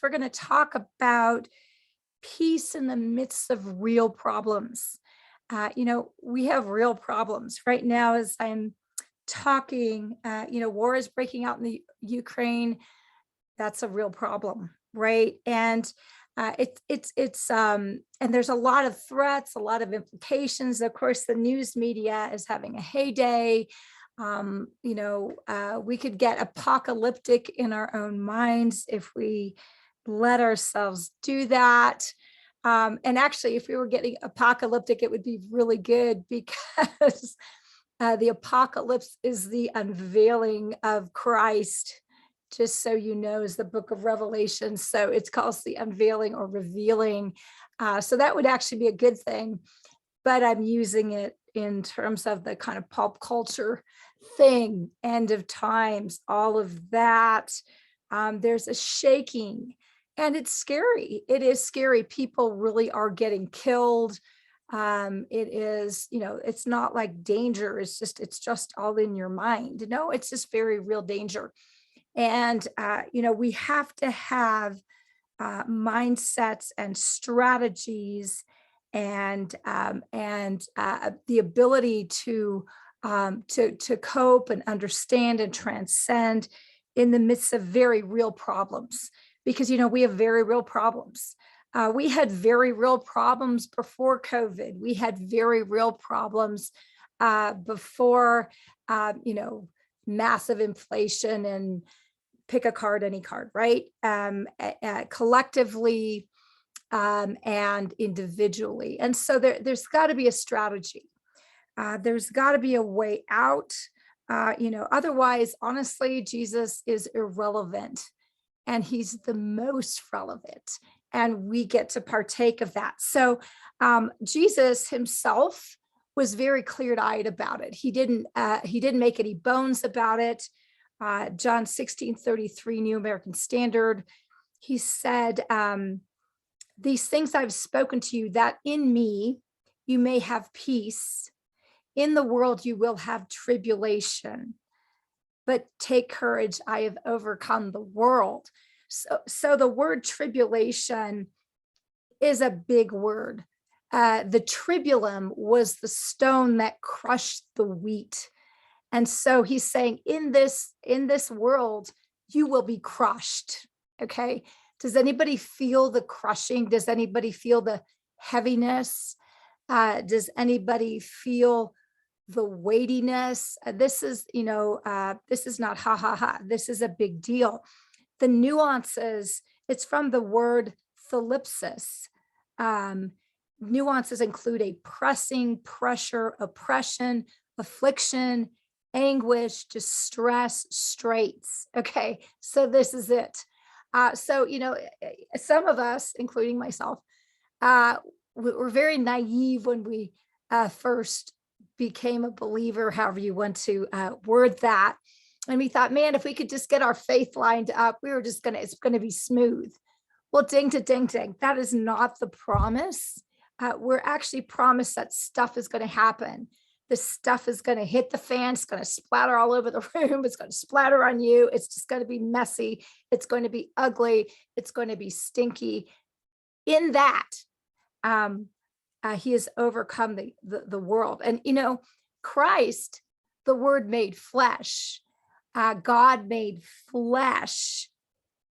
We're going to talk about peace in the midst of real problems. We have real problems right now as I'm talking. War is breaking out in the Ukraine. That's a real problem, right? And and there's a lot of threats, a lot of implications. Of course, the news media is having a heyday. We could get apocalyptic in our own minds if we let ourselves do that. And actually, if we were getting apocalyptic, it would be really good because the apocalypse is the unveiling of Christ, just so you know, is the book of Revelation. So it's called the unveiling or revealing. So that would actually be a good thing. But I'm using it in terms of the kind of pulp culture thing, end of times, all of that. There's a shaking, and it's scary. It is scary. People really are getting killed. It is, it's not like danger. It's just all in your mind. No, it's just very real danger. And, we have to have mindsets and strategies and the ability to cope and understand and transcend in the midst of very real problems, because we have very real problems. We had very real problems before COVID. We had very real problems before massive inflation and pick a card, any card, right? Collectively and individually. And so there's got to be a strategy. There's got to be a way out. Otherwise, honestly, Jesus is irrelevant, and he's the most relevant, and we get to partake of that. So Jesus himself was very clear-eyed about it. He didn't make any bones about it. John 16:33, New American Standard. He said, "These things I've spoken to you, that in me you may have peace. In the world you will have tribulation, but take courage, I have overcome the world." So the word tribulation is a big word. The tribulum was the stone that crushed the wheat. And so he's saying, in this world, you will be crushed. Okay. Does anybody feel the crushing? Does anybody feel the heaviness? Does anybody feel the weightiness? This is not ha ha ha. This is a big deal. The nuances, it's from the word thalipsis. Nuances include a pressing, pressure, oppression, affliction, anguish, distress, straits. Okay, so this is it. Some of us, including myself, were very naive when we first became a believer, however you want to word that. And we thought, man, if we could just get our faith lined up, it's going to be smooth. Well, ding to ding ding, that is not the promise. We're actually promised that stuff is going to happen. The stuff is going to hit the fan. It's going to splatter all over the room. It's going to splatter on you. It's just going to be messy. It's going to be ugly. It's going to be stinky. In that, he has overcome the world. And, Christ, the word made flesh, God made flesh,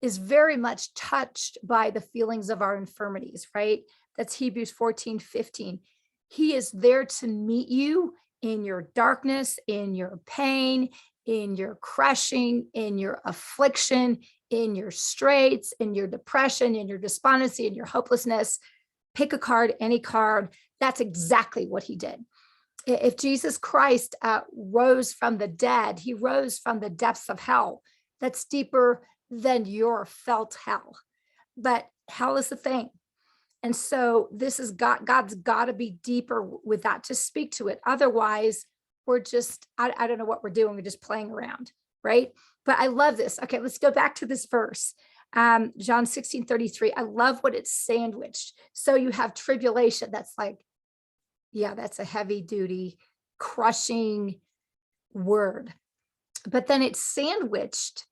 is very much touched by the feelings of our infirmities, right? That's Hebrews 14:15. He is there to meet you in your darkness, in your pain, in your crushing, in your affliction, in your straits, in your depression, in your despondency, in your hopelessness. Pick a card, any card. That's exactly what he did. If Jesus Christ rose from the dead, he rose from the depths of hell. That's deeper than your felt hell. But hell is the thing. And so this is God's got to be deeper with that to speak to it. Otherwise, we're just, I don't know what we're doing. We're just playing around, right? But I love this. Okay, let's go back to this verse. John 16:33. I love what it's sandwiched. So you have tribulation. That's like, yeah, that's a heavy duty, crushing word. But then it's sandwiched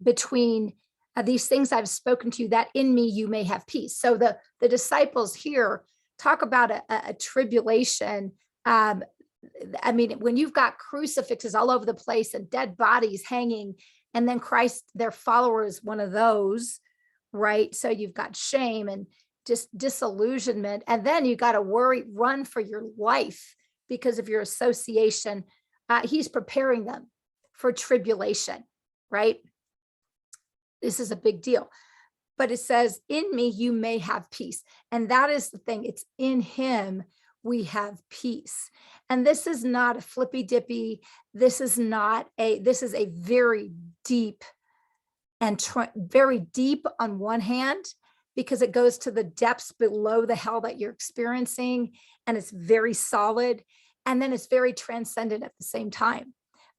between These things I've spoken to you, that in me you may have peace. So the disciples here talk about a tribulation. I mean, when you've got crucifixes all over the place and dead bodies hanging, and then Christ, their follower, is one of those, right? So you've got shame and just disillusionment, and then you got to worry, run for your life because of your association. He's preparing them for tribulation, right? This is a big deal. But it says, in me, you may have peace. And that is the thing. It's in him we have peace. And this is not a flippy dippy. This is a very deep and very deep on one hand, because it goes to the depths below the hell that you're experiencing. And it's very solid. And then it's very transcendent at the same time,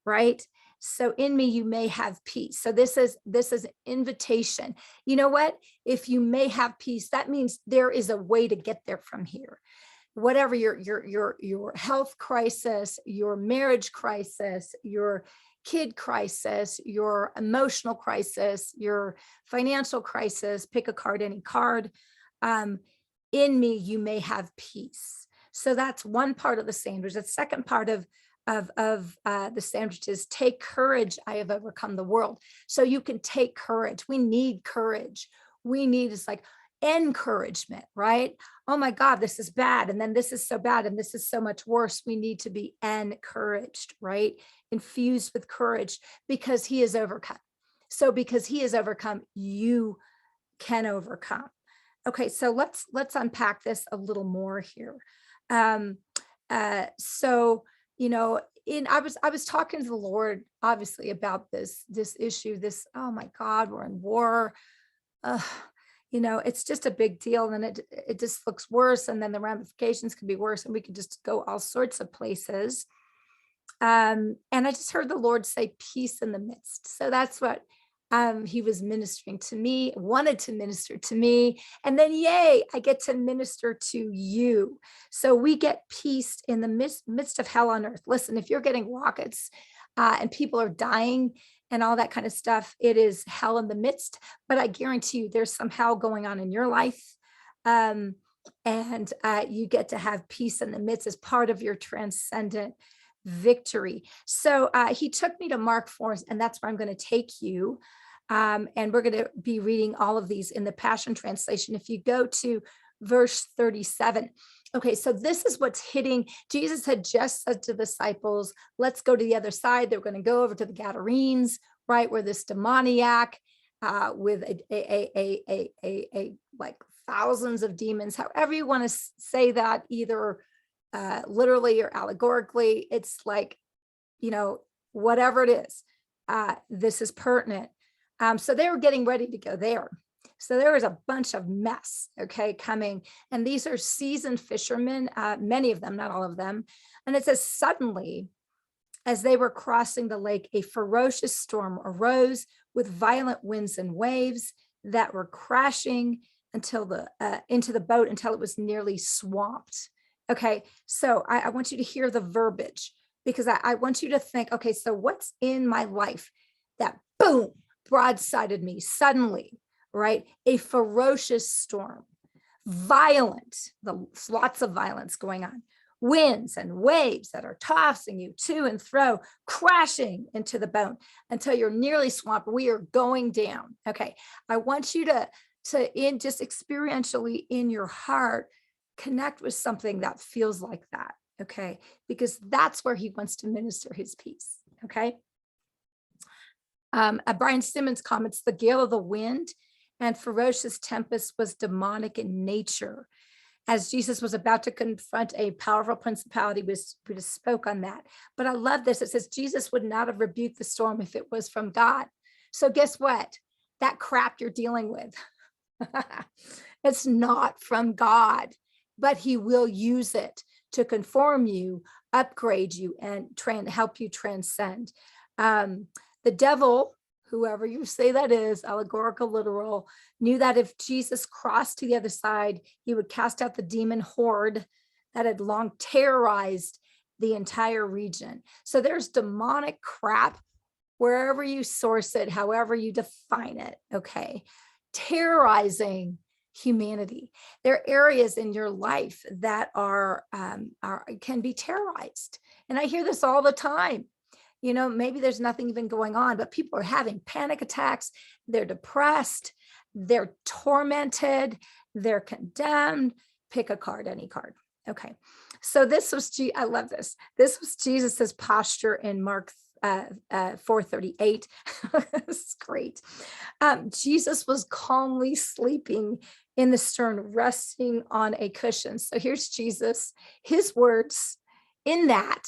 right? So in me, you may have peace. So this is an invitation. You know what? If you may have peace, that means there is a way to get there from here. Whatever your health crisis, your marriage crisis, your kid crisis, your emotional crisis, your financial crisis, pick a card, any card. In me, you may have peace. So that's one part of the sandwich. The second part of the sandwich is, take courage, I have overcome the world. So you can take courage. We need courage. We need, it's like encouragement, right? Oh my God, this is bad. And then this is so bad. And this is so much worse. We need to be encouraged, right? Infused with courage, because he is overcome. So because he is overcome, you can overcome. Okay, so let's unpack this a little more here. So, you know, I was talking to the Lord, obviously, about this issue, oh my God, we're in war. You know, it's just a big deal, and then it just looks worse, and then the ramifications can be worse, and we can just go all sorts of places. And I just heard the Lord say, peace in the midst. So that's what he was ministering to me, wanted to minister to me. And then, yay, I get to minister to you. So we get peace in the midst of hell on earth. Listen, if you're getting rockets and people are dying and all that kind of stuff, it is hell in the midst. But I guarantee you there's some hell going on in your life. And you get to have peace in the midst as part of your transcendent victory. So he took me to Mark 4, and that's where I'm going to take you. And we're going to be reading all of these in the Passion Translation. If you go to verse 37, okay, so this is what's hitting. Jesus had just said to the disciples, let's go to the other side. They're going to go over to the Gadarenes, right, where this demoniac with a like thousands of demons, however you want to say that, either literally or allegorically, it's like, you know, whatever it is, this is pertinent. So they were getting ready to go there. So there was a bunch of mess, okay, coming. And these are seasoned fishermen, many of them, not all of them. And it says, suddenly, as they were crossing the lake, a ferocious storm arose with violent winds and waves that were crashing into the boat until it was nearly swamped. Okay, so I want you to hear the verbiage, because I want you to think, okay, so what's in my life that boom, broadsided me suddenly, right? A ferocious storm, violent, lots of violence going on, winds and waves that are tossing you to and fro, crashing into the boat until you're nearly swamped. We are going down. Okay, I want you to just experientially in your heart, connect with something that feels like that, okay? Because that's where he wants to minister his peace, okay? Brian Simmons comments, the gale of the wind and ferocious tempest was demonic in nature. As Jesus was about to confront a powerful principality, we just spoke on that. But I love this. It says, Jesus would not have rebuked the storm if it was from God. So guess what? That crap you're dealing with, it's not from God, but he will use it to conform you, upgrade you, and help you transcend. The devil, whoever you say that is, allegorical, literal, knew that if Jesus crossed to the other side, he would cast out the demon horde that had long terrorized the entire region. So there's demonic crap wherever you source it, however you define it, okay, terrorizing humanity. There are areas in your life that are can be terrorized. And I hear this all the time. Maybe there's nothing even going on, but people are having panic attacks. They're depressed. They're tormented. They're condemned. Pick a card, any card. Okay. So I love this. This was Jesus's posture in Mark 4:38. This is great. Jesus was calmly sleeping in the stern, resting on a cushion. So here's Jesus. His words in that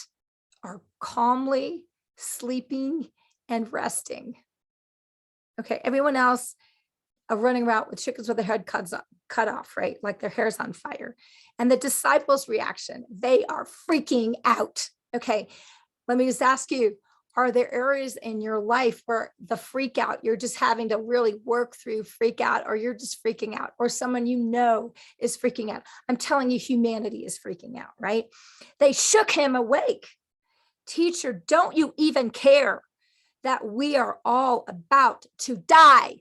are calmly sleeping and resting. Okay, everyone else running around with chickens with their head cut off, right? Like their hair's on fire. And the disciples' reaction, they are freaking out. Okay, let me just ask you, are there areas in your life where the freak out, you're just having to really work through freak out, or you're just freaking out, or someone is freaking out? I'm telling you, humanity is freaking out, right? They shook him awake. Teacher, don't you even care that we are all about to die?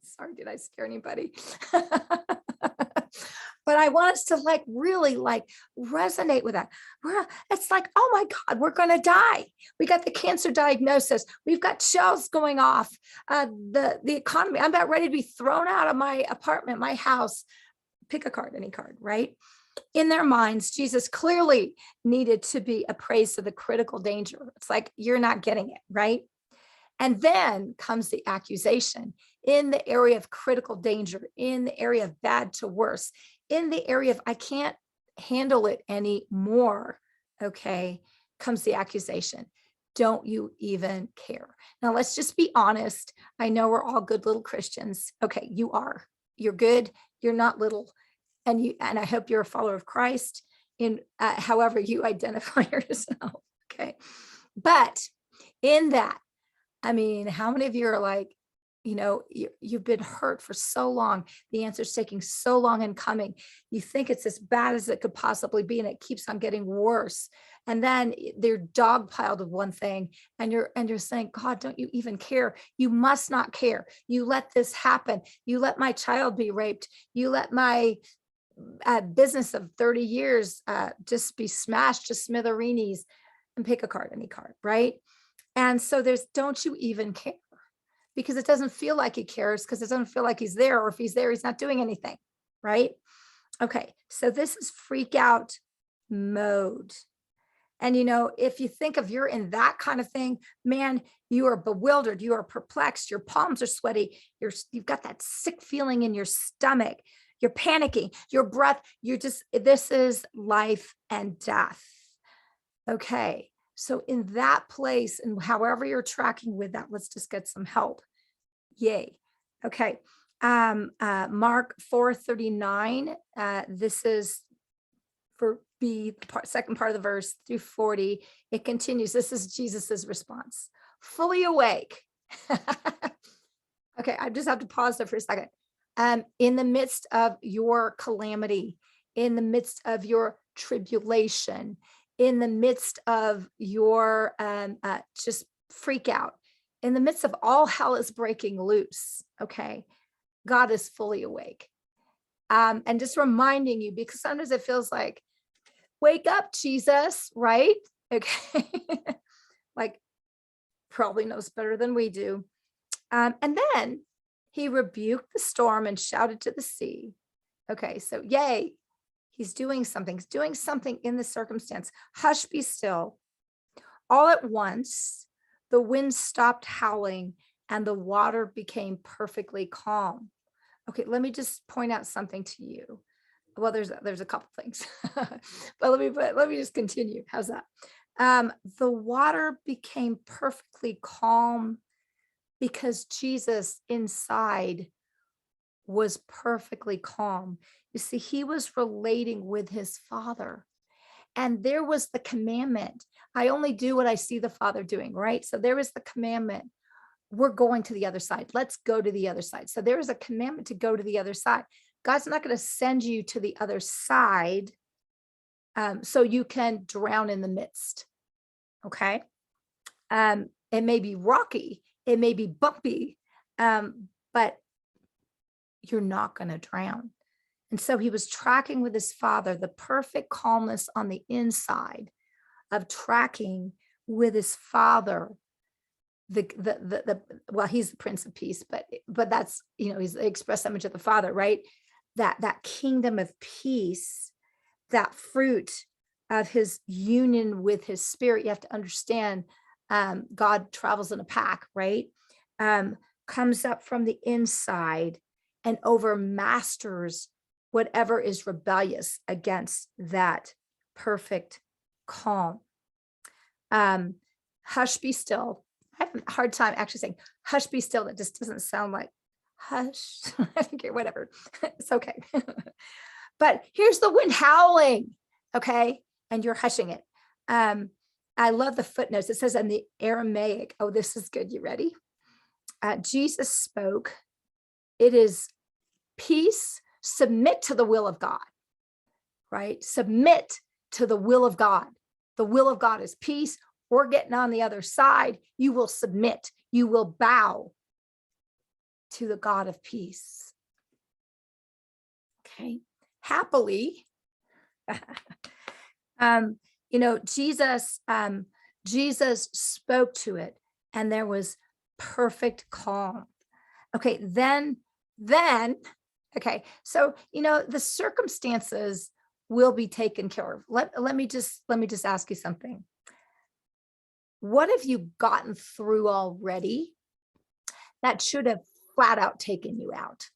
Sorry, did I scare anybody? But I want us to really resonate with that. It's like, oh my God, we're going to die. We got the cancer diagnosis. We've got shells going off. The economy, I'm about ready to be thrown out of my apartment, my house. Pick a card, any card, right? In their minds, Jesus clearly needed to be appraised of the critical danger. It's like, you're not getting it, right? And then comes the accusation in the area of critical danger, in the area of bad to worse, in the area of I can't handle it anymore. Okay, comes the accusation. Don't you even care? Now, let's just be honest. I know we're all good little Christians. Okay, you are. You're good. You're not little. And I hope you're a follower of Christ in however you identify yourself. Okay. But in that, I mean, how many of you are like, you've been hurt for so long. The answer's taking so long in coming. You think it's as bad as it could possibly be, and it keeps on getting worse. And then they're dogpiled with one thing, and you're saying, God, don't you even care? You must not care. You let this happen. You let my child be raped. You let my business of 30 years just be smashed to smithereens. And pick a card, any card, right? And so don't you even care? Because it doesn't feel like he cares, because it doesn't feel like he's there, or if he's there, he's not doing anything, right? Okay, so this is freak out mode. And if you think of you're in that kind of thing, man, you are bewildered, you are perplexed, your palms are sweaty, you've got that sick feeling in your stomach, you're panicking, your breath, this is life and death. Okay. So in that place, and however you're tracking with that, let's just get some help. Yay. Okay. Mark 4:39. This is for B, second part of the verse through 40. It continues. This is Jesus's response. Fully awake. Okay, I just have to pause there for a second. In the midst of your calamity, in the midst of your tribulation, in the midst of your just freak out, in the midst of all hell is breaking loose, okay, God is fully awake. And just reminding you, because sometimes it feels like, wake up, Jesus, right? Okay. Like, probably knows better than we do. And then he rebuked the storm and shouted to the sea. Okay, so yay. He's doing something. He's doing something in the circumstance. Hush, be still. All at once, the wind stopped howling and the water became perfectly calm. Okay, let me just point out something to you. Well, there's a couple things, but let me just continue. How's that? The water became perfectly calm because Jesus inside was perfectly calm. You see, he was relating with his Father. And there was the commandment. I only do what I see the Father doing, right? So there was the commandment. We're going to the other side. Let's go to the other side. So there is a commandment to go to the other side. God's not going to send you to the other side so you can drown in the midst. Okay. It may be rocky, it may be bumpy, but you're not going to drown. And so he was tracking with his father, the perfect calmness on the inside of tracking with his father. Well, he's the Prince of Peace, but that's, he's the express image of the Father, right? That kingdom of peace, that fruit of his union with his spirit. You have to understand, God travels in a pack, right? Comes up from the inside and overmasters whatever is rebellious against that perfect calm. Hush, be still. I have a hard time actually saying hush, be still. That just doesn't sound like hush. I think whatever. It's okay. But here's the wind howling, okay? And you're hushing it. I love the footnotes. It says in the Aramaic, oh, this is good. You ready? Jesus spoke, it is peace, submit to the will of God, right? Submit to the will of God. The will of God is peace. We're getting on the other side. You will submit. You will bow to the God of peace. Okay. Happily, Jesus spoke to it, and there was perfect calm. Okay, then, okay, so the circumstances will be taken care of. Let me just ask you something. What have you gotten through already that should have flat out taken you out?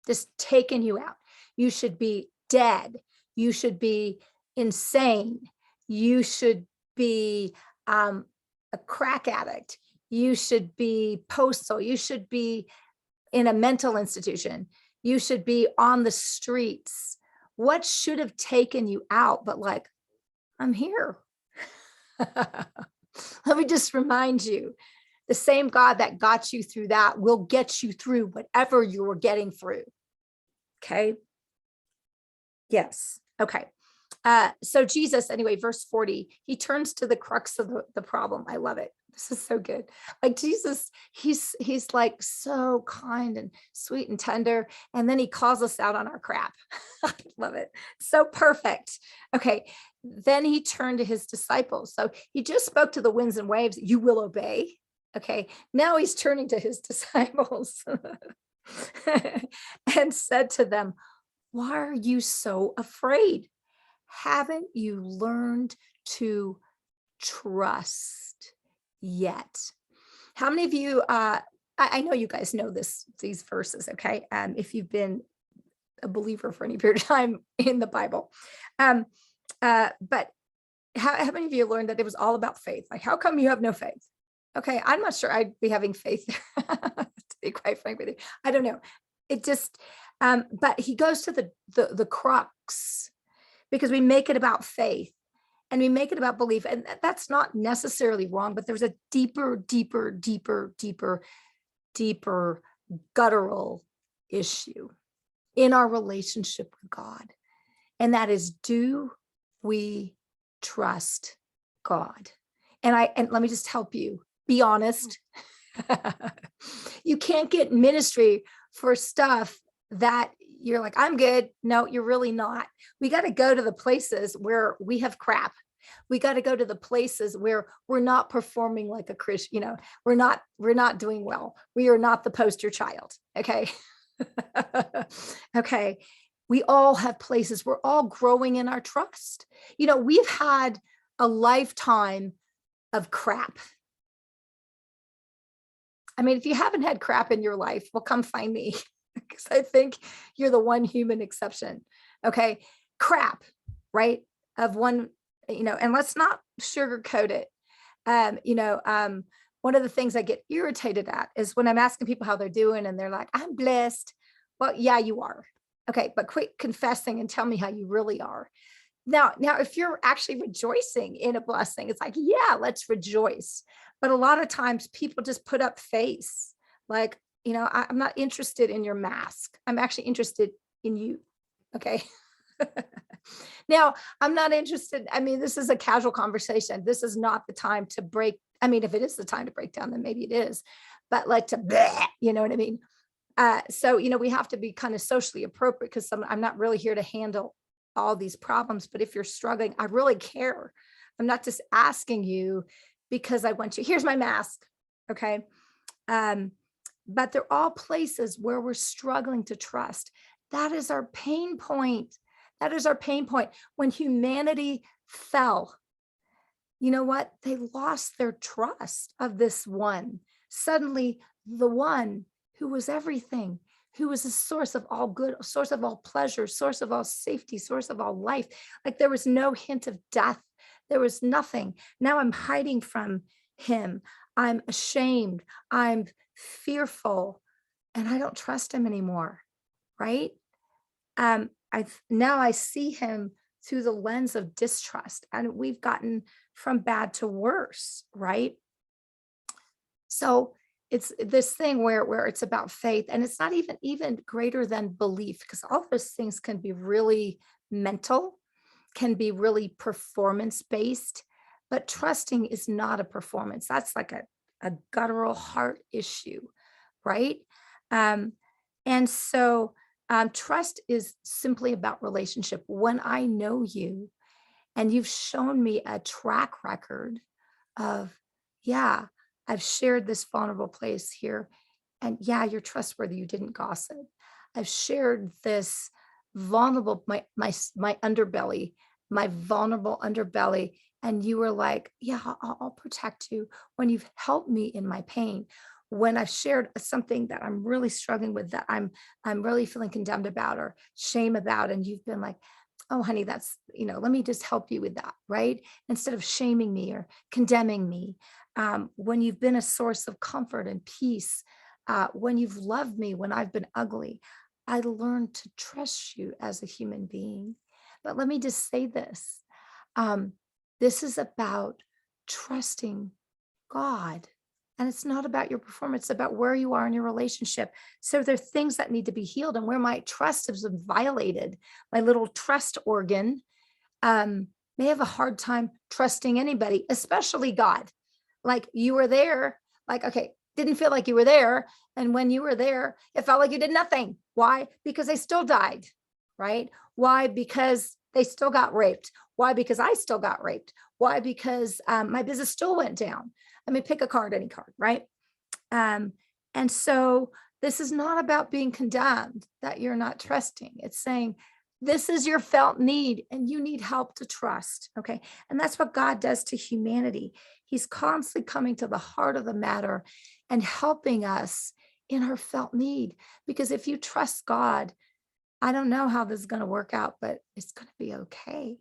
Just taken you out. You should be dead. You should be insane. You should be a crack addict. You should be postal. You should be in a mental institution. You should be on the streets. What should have taken you out? But like, I'm here. Let me just remind you, the same God that got you through that will get you through whatever you were getting through. Okay. Yes. Okay. So Jesus, anyway, verse 40, he turns to the crux of the problem. I love it. This is so good. Like Jesus, he's like so kind and sweet and tender. And then he calls us out on our crap. I love it. So perfect. Okay. Then he turned to his disciples. So he just spoke to the winds and waves. You will obey. Okay. Now he's turning to his disciples and said to them, why are you so afraid? Haven't you learned to trust yet? How many of you, I know you guys know these verses, okay? If you've been a believer for any period of time in the Bible. But how many of you learned that it was all about faith? Like, how come you have no faith? Okay, I'm not sure I'd be having faith there, to be quite frank with you. I don't know. It just, but he goes to the crux, because we make it about faith and we make it about belief. And that's not necessarily wrong, but there's a deeper guttural issue in our relationship with God. And that is, do we trust God? And let me just help you. Be honest. You can't get ministry for stuff that you're like, I'm good. No, you're really not. We got to go to the places where we have crap. We got to go to the places where we're not performing like a Christian, we're not doing well. We are not the poster child. Okay. Okay. We all have places. We're all growing in our trust. We've had a lifetime of crap. I mean, if you haven't had crap in your life, well, come find me, because I think you're the one human exception. Okay. Crap, right? Of one, and let's not sugarcoat it. One of the things I get irritated at is when I'm asking people how they're doing and they're like, I'm blessed. Well, yeah, you are. Okay. But quit confessing and tell me how you really are. Now, if you're actually rejoicing in a blessing, it's like, yeah, let's rejoice. But a lot of times people just put up face like, I'm not interested in your mask. I'm actually interested in you. Okay. Now, I'm not interested. I mean, this is a casual conversation. This is not the time to break I mean, if it is the time to break down, then maybe it is. But like to, you know what I mean? So, we have to be kind of socially appropriate because I'm not really here to handle all these problems. But if you're struggling, I really care. I'm not just asking you because I want you. Here's my mask. Okay. Um, but they're all places where we're struggling to trust. That is our pain point. That is our pain point. When humanity fell, you know what? They lost their trust of this one. Suddenly, the one who was everything, who was a source of all good, a source of all pleasure, source of all safety, source of all life. Like there was no hint of death. There was nothing. Now I'm hiding from him. I'm ashamed. I'm fearful, and I don't trust him anymore. Right? Now I see him through the lens of distrust, and we've gotten from bad to worse, right? So it's this thing where it's about faith, and it's not even greater than belief, because all those things can be really mental, can be really performance based, but trusting is not a performance. That's like a guttural heart issue, right? Um, and so trust is simply about relationship. When I know you and you've shown me a track record of, yeah, I've shared this vulnerable place here. And yeah, you're trustworthy. You didn't gossip. I've shared this vulnerable, my underbelly, my vulnerable underbelly. And you were like, yeah, I'll protect you when you've helped me in my pain. When I've shared something that I'm really struggling with, that I'm really feeling condemned about or shame about, and you've been like, oh, honey, that's, let me just help you with that, right? Instead of shaming me or condemning me. When you've been a source of comfort and peace, when you've loved me when I've been ugly, I learned to trust you as a human being. But let me just say this, um, this is about trusting God. And it's not about your performance, it's about where you are in your relationship. So there are things that need to be healed, and where my trust has been violated, my little trust organ um, may have a hard time trusting anybody, especially God. Like you were there, like, okay, didn't feel like you were there. And when you were there, it felt like you did nothing. Why? Because they still died, right? Why? Because they still got raped. Why? Because I still got raped. Why? Because my business still went down. I mean, pick a card, any card, right? Um, and so this is not about being condemned that you're not trusting. It's saying, this is your felt need and you need help to trust. Okay. And that's what God does to humanity. He's constantly coming to the heart of the matter and helping us in our felt need. Because if you trust God, I don't know how this is going to work out, but it's going to be okay.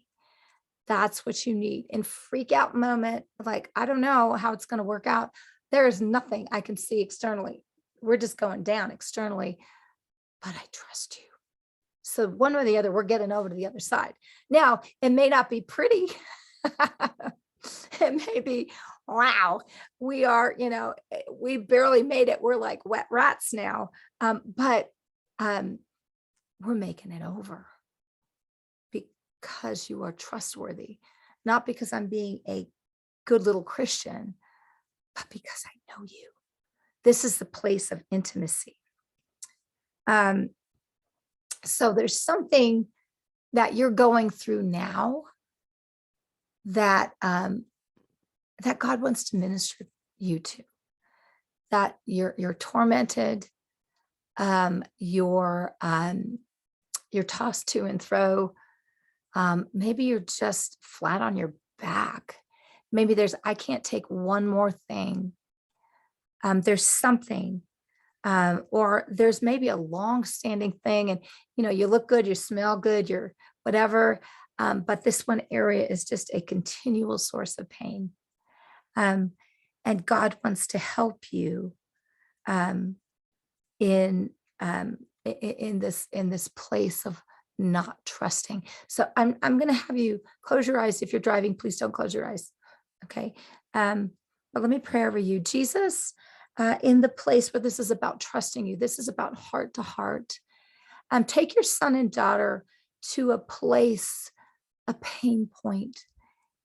That's what you need. In freak out moment, like, I don't know how it's going to work out. There is nothing I can see externally. We're just going down externally, but I trust you. So one or the other, we're getting over to the other side. Now, it may not be pretty. It may be, wow, we are, we barely made it. We're like wet rats now. But we're making it over because you are trustworthy, not because I'm being a good little Christian, but because I know you. This is the place of intimacy. Um, so there's something that you're going through now that that God wants to minister you to. That you're tormented, you're tossed to and fro. Maybe you're just flat on your back. Maybe I can't take one more thing. There's something, or there's maybe a long-standing thing, and you look good, you smell good, you're whatever, but this one area is just a continual source of pain. Um, and God wants to help you um, in this place of not trusting. So I'm going to have you close your eyes. If you're driving, please don't close your eyes. Okay. But let me pray over you, Jesus. In the place where this is about trusting you, this is about heart to heart. Take your son and daughter to a place, a pain point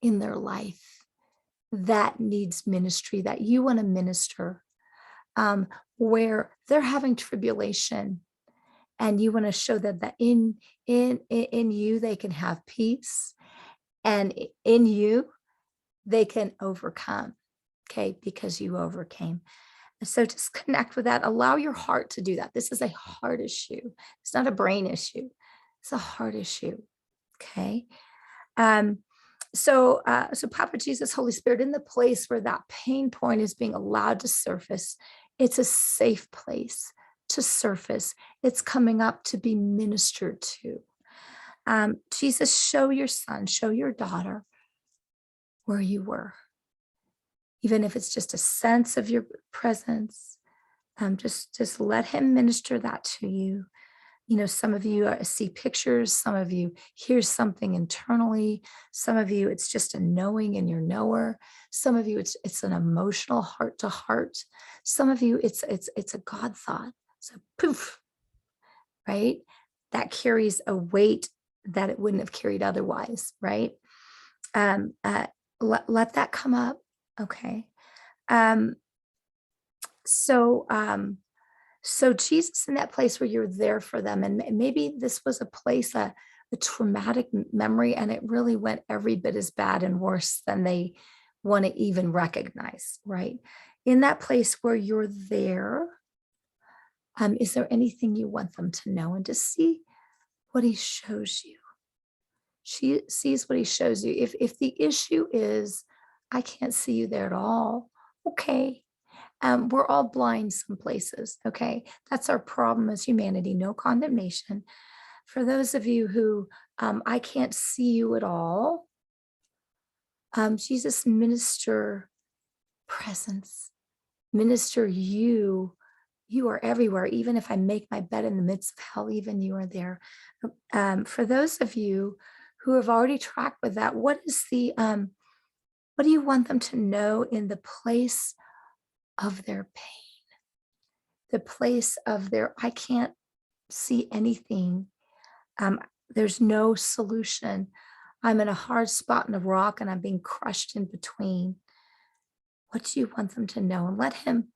in their life that needs ministry, that you want to minister, um, where they're having tribulation, and you want to show them that in you they can have peace, and in you they can overcome. Okay, because you overcame. And so just connect with that. Allow your heart to do that. This is a heart issue. It's not a brain issue. It's a heart issue. Okay. Um, so Papa Jesus, Holy Spirit, in the place where that pain point is being allowed to surface, it's a safe place to surface. It's coming up to be ministered to. Jesus, show your son, show your daughter where you were, even if it's just a sense of your presence. Just let him minister that to you. You know, some of you see pictures, some of you hear something internally, some of you it's just a knowing in your knower, some of you it's an emotional heart to heart, some of you it's a God thought. So poof, right? That carries a weight that it wouldn't have carried otherwise, right? Um, uh, let that come up, okay? Um, so so Jesus, in that place where you're there for them, and maybe this was a place, a traumatic memory, and it really went every bit as bad and worse than they want to even recognize, right? In that place where you're there, is there anything you want them to know and to see what he shows you? She sees what he shows you. If the issue is, I can't see you there at all, okay. We're all blind some places, okay? That's our problem as humanity, no condemnation. For those of you who I can't see you at all, Jesus, minister presence, minister you. You are everywhere. Even if I make my bed in the midst of hell, even you are there. For those of you who have already tracked with that, what do you want them to know in the place of their pain? The place of their, I can't see anything. Um, there's no solution. I'm in a hard spot in a rock and I'm being crushed in between. What do you want them to know? And let him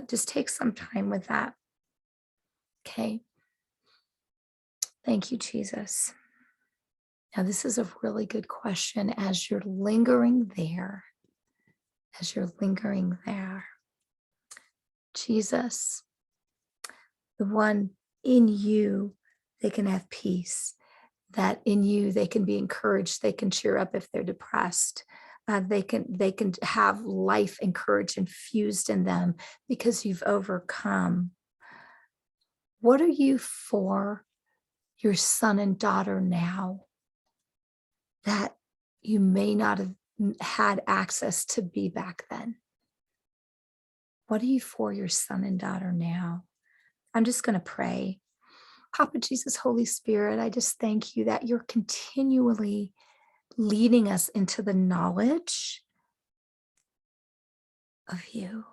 just take some time with that. Okay. Thank you, Jesus. Now, this is a really good question as you're lingering there. As you're lingering there. Jesus, the one in you, they can have peace, that in you they can be encouraged, they can cheer up if they're depressed, they can have life and courage infused in them because you've overcome. What are you for your son and daughter now that you may not have had access to be back then? What are you for your son and daughter now? I'm just going to pray. Papa Jesus, Holy Spirit, I just thank you that you're continually leading us into the knowledge of you.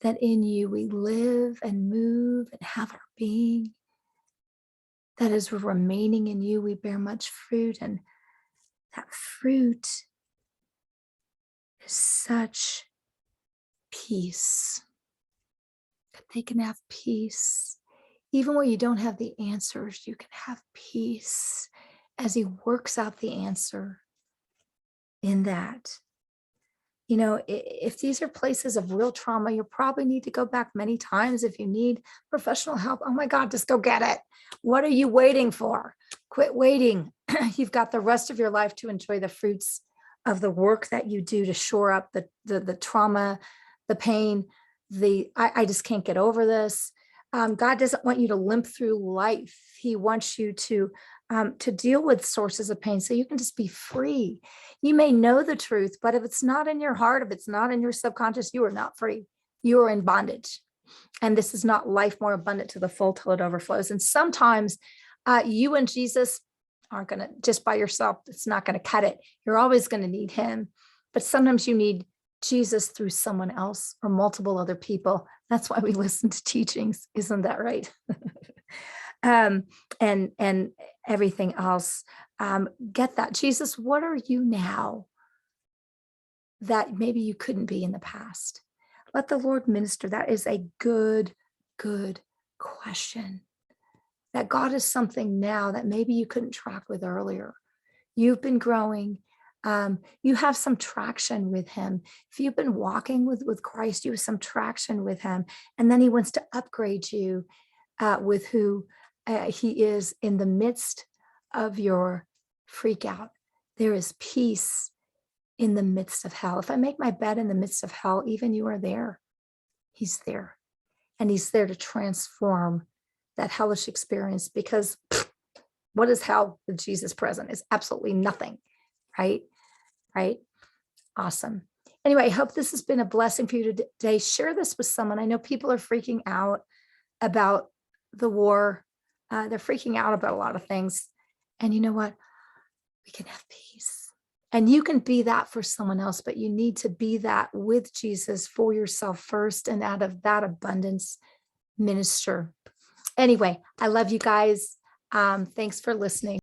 That in you we live and move and have our being. That as we're remaining in you, we bear much fruit. And that fruit is such peace. That they can have peace. Even where you don't have the answers, you can have peace as he works out the answer in that. You know, if these are places of real trauma, you probably need to go back many times. If you need professional help, oh my God, just go get it. What are you waiting for? Quit waiting. You've got the rest of your life to enjoy the fruits of the work that you do to shore up the trauma, the pain, I just can't get over this. God doesn't want you to limp through life. He wants you to deal with sources of pain so you can just be free. You may know the truth, but if it's not in your heart, if it's not in your subconscious, you are not free. You are in bondage. And this is not life more abundant to the full till it overflows. And sometimes you and Jesus aren't going to, just by yourself, it's not going to cut it. You're always going to need him. But sometimes you need Jesus through someone else or multiple other people. That's why we listen to teachings. Isn't that right? And everything else. Get that. Jesus, what are you now that maybe you couldn't be in the past? Let the Lord minister. That is a good, good question. That God is something now that maybe you couldn't track with earlier. You've been growing. You have some traction with him. If you've been walking with Christ, you have some traction with him. And then he wants to upgrade you with who he is in the midst of your freak out. There is peace in the midst of hell. If I make my bed in the midst of hell, even you are there. He's there. And he's there to transform that hellish experience, because what is hell with Jesus present? Is absolutely nothing, right? Right? Awesome. Anyway, I hope this has been a blessing for you today. Share this with someone. I know people are freaking out about the war. They're freaking out about a lot of things. And you know what? We can have peace. And you can be that for someone else, but you need to be that with Jesus for yourself first, and out of that abundance, minister. Anyway, I love you guys. Thanks for listening.